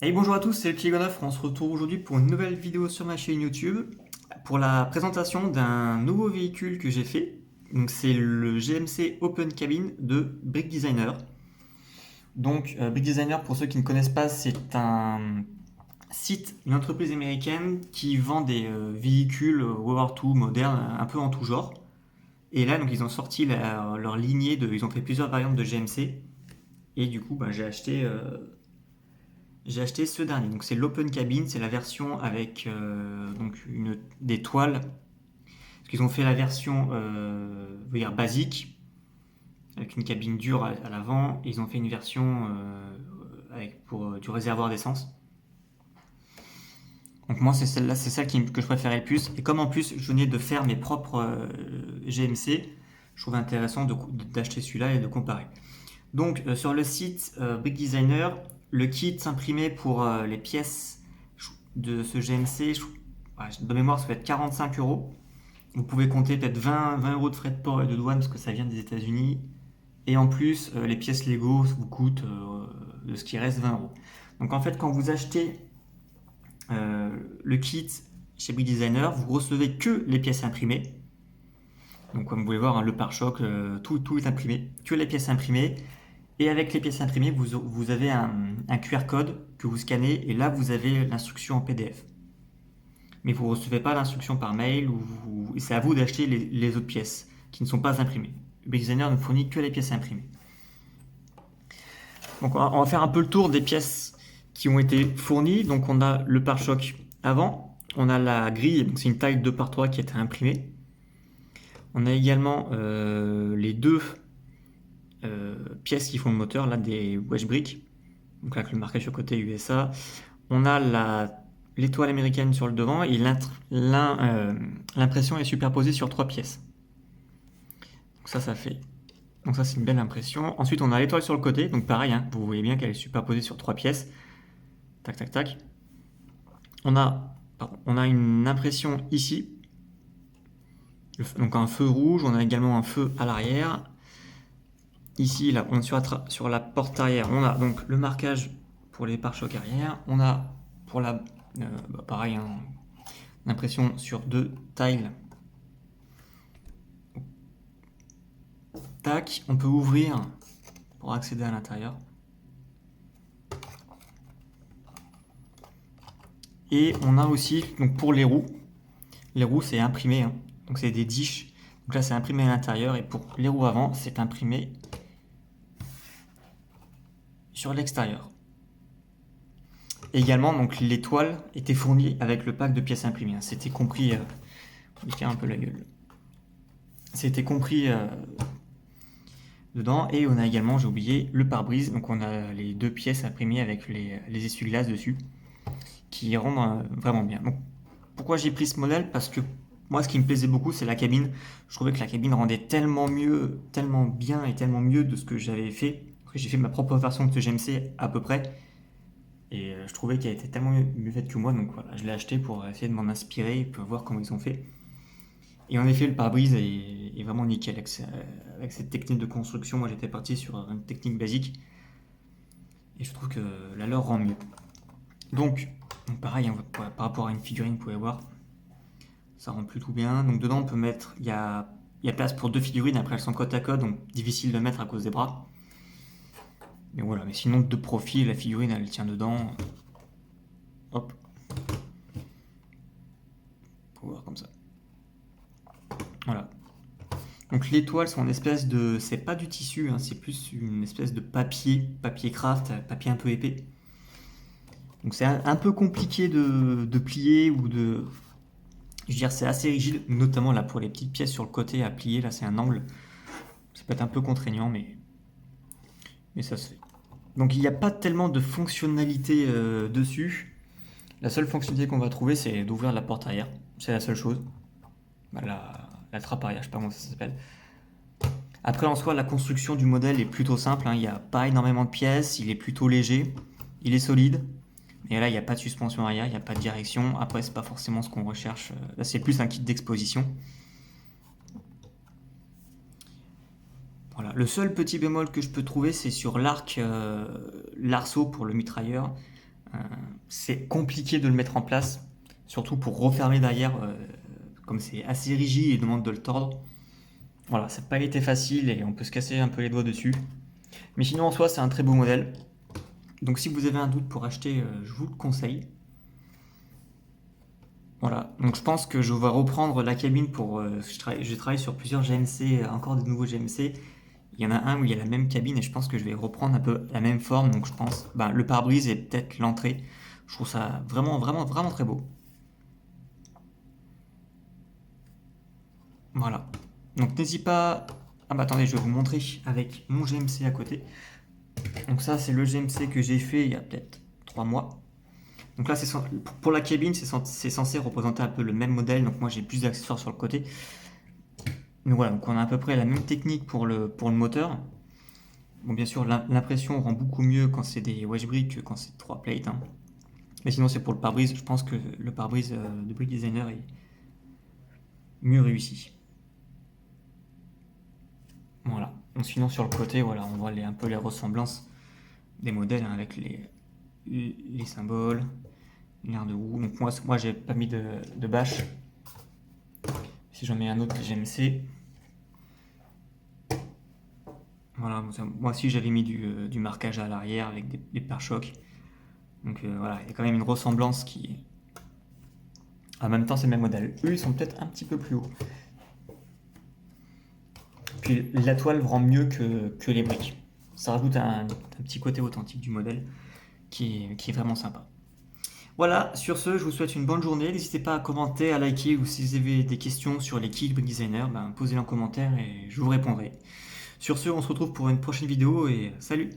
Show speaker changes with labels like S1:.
S1: Et bonjour à tous, c'est le Pied-Gonofre. On se retrouve aujourd'hui pour une nouvelle vidéo sur ma chaîne YouTube pour la présentation d'un nouveau véhicule que j'ai fait. Donc c'est le GMC Open Cabin de Brick Designer. Donc Brick Designer, pour ceux qui ne connaissent pas, c'est un site, une entreprise américaine qui vend des véhicules World War II modernes, un peu en tout genre. Et là, donc ils ont sorti leur lignée ils ont fait plusieurs variantes de GMC. Et du coup, j'ai acheté ce dernier. Donc c'est l'Open Cabin, c'est la version avec des toiles. Parce qu'ils ont fait la version basique, avec une cabine dure à l'avant. Et ils ont fait une version pour du réservoir d'essence. Donc moi c'est celle-là, c'est celle que je préférais le plus. Et comme en plus je venais de faire mes propres GMC, je trouvais intéressant d'acheter celui-là et de comparer. Donc sur le site Brick Designer, le kit imprimé pour les pièces de ce GMC, de mémoire ça va être 45 euros. Vous pouvez compter peut-être 20 euros de frais de port et de douane parce que ça vient des États-Unis. Et en plus, les pièces Lego vous coûtent de ce qui reste 20 euros. Donc en fait, quand vous achetez le kit chez Brick Designer, vous recevez que les pièces imprimées. Donc comme vous pouvez voir, hein, le pare-choc, tout est imprimé, que les pièces imprimées. Et avec les pièces imprimées, vous avez un QR code que vous scannez et là vous avez l'instruction en PDF. Mais vous ne recevez pas l'instruction par mail et c'est à vous d'acheter les autres pièces qui ne sont pas imprimées. Le designer ne fournit que les pièces imprimées. Donc on va faire un peu le tour des pièces qui ont été fournies. Donc on a le pare-choc avant, on a la grille, donc c'est une taille 2x3 qui a été imprimée. On a également les deux pièces qui font le moteur, là des wedge bricks, donc là avec le marquage sur le côté USA. On a l'étoile américaine sur le devant et l'impression est superposée sur 3 pièces. Donc ça fait. Donc ça c'est une belle impression. Ensuite on a l'étoile sur le côté, donc pareil, hein, vous voyez bien qu'elle est superposée sur 3 pièces. Tac tac tac. On a une impression ici, donc un feu rouge. On a également un feu à l'arrière. Ici là, on est sur la porte arrière. On a donc le marquage pour les pare-chocs arrière. On a pour pareil, hein, l'impression sur 2 tiles. Tac, on peut ouvrir pour accéder à l'intérieur. Et on a aussi, donc pour les roues c'est imprimé, hein, donc c'est des dishes. Donc là c'est imprimé à l'intérieur et pour les roues avant c'est imprimé sur l'extérieur. Également donc l'étoile était fournie avec le pack de pièces imprimées, hein. C'était compris, on va faire un peu la gueule. C'était compris dedans et on a également, j'ai oublié, le pare-brise. Donc on a les 2 pièces imprimées avec les essuie-glaces dessus qui rendent vraiment bien. Donc pourquoi j'ai pris ce modèle? Parce que moi ce qui me plaisait beaucoup c'est la cabine. Je trouvais que la cabine rendait tellement mieux, tellement bien et tellement mieux de ce que j'avais fait. Après j'ai fait ma propre version de ce GMC à peu près. Et je trouvais qu'elle était tellement mieux faite que moi, donc voilà, je l'ai acheté pour essayer de m'en inspirer et pour voir comment ils ont fait. Et en effet, le pare-brise est vraiment nickel avec cette technique de construction. Moi, j'étais parti sur une technique basique et je trouve que la leur rend mieux. Donc pareil, hein, par rapport à une figurine, vous pouvez voir, ça rend plutôt bien. Donc dedans, on peut mettre, il y a place pour 2 figurines. Après, elles sont côte à côte, donc difficile de mettre à cause des bras. Mais voilà, mais sinon de profil, la figurine elle tient dedans. Hop. Faut voir comme ça. Voilà. Donc les toiles sont une espèce de. C'est pas du tissu, hein, c'est plus une espèce de papier craft, papier un peu épais. Donc c'est un peu compliqué de plier ou de. Je veux dire, c'est assez rigide, notamment là pour les petites pièces sur le côté à plier. Là, c'est un angle. Ça peut être un peu contraignant, mais ça se fait. Donc il n'y a pas tellement de fonctionnalité dessus. La seule fonctionnalité qu'on va trouver, c'est d'ouvrir la porte arrière. C'est la seule chose. La trappe arrière, je sais pas comment ça s'appelle. Après, en soi, la construction du modèle est plutôt simple, hein. Il n'y a pas énormément de pièces, il est plutôt léger, il est solide. Et là, il n'y a pas de suspension arrière, il n'y a pas de direction. Après, c'est pas forcément ce qu'on recherche. Là, c'est plus un kit d'exposition. Voilà. Le seul petit bémol que je peux trouver, c'est sur l'arceau pour le mitrailleur. c'est compliqué de le mettre en place, surtout pour refermer derrière, comme c'est assez rigide et demande de le tordre. Voilà, ça n'a pas été facile et on peut se casser un peu les doigts dessus. Mais sinon, en soi, c'est un très beau modèle. Donc si vous avez un doute pour acheter, je vous le conseille. Voilà, donc je pense que je vais reprendre la cabine pour... je travaille sur plusieurs GMC, encore des nouveaux GMC. Il y en a un où il y a la même cabine et je pense que je vais reprendre un peu la même forme. Donc je pense, le pare-brise et peut-être l'entrée. Je trouve ça vraiment, vraiment, vraiment très beau. Voilà. Donc n'hésitez pas... Ah bah attendez, je vais vous montrer avec mon GMC à côté. Donc ça, c'est le GMC que j'ai fait il y a peut-être 3 mois. Donc là, pour la cabine, c'est censé représenter un peu le même modèle. Donc moi, j'ai plus d'accessoires sur le côté. Donc voilà, donc on a à peu près la même technique pour le moteur. Bon, bien sûr, l'impression rend beaucoup mieux quand c'est des wedge bricks que quand c'est 3 plates, hein. Mais sinon, c'est pour le pare-brise. Je pense que le pare-brise de Brick Designer est mieux réussi. Voilà. Donc sinon, sur le côté, voilà, on voit un peu les ressemblances des modèles, hein, avec les symboles, l'air de roue. Donc moi j'ai pas mis de bâche. Si j'en mets un autre GMC. Voilà, moi aussi j'avais mis du marquage à l'arrière avec des pare-chocs. Donc voilà, il y a quand même une ressemblance qui... En même temps, c'est le même modèle. Eux, ils sont peut-être un petit peu plus hauts. Puis la toile rend mieux que les briques. Ça rajoute un petit côté authentique du modèle qui est vraiment sympa. Voilà, sur ce, je vous souhaite une bonne journée. N'hésitez pas à commenter, à liker, ou si vous avez des questions sur les kits Brick Designer, posez-les en commentaire et je vous répondrai. Sur ce, on se retrouve pour une prochaine vidéo et salut!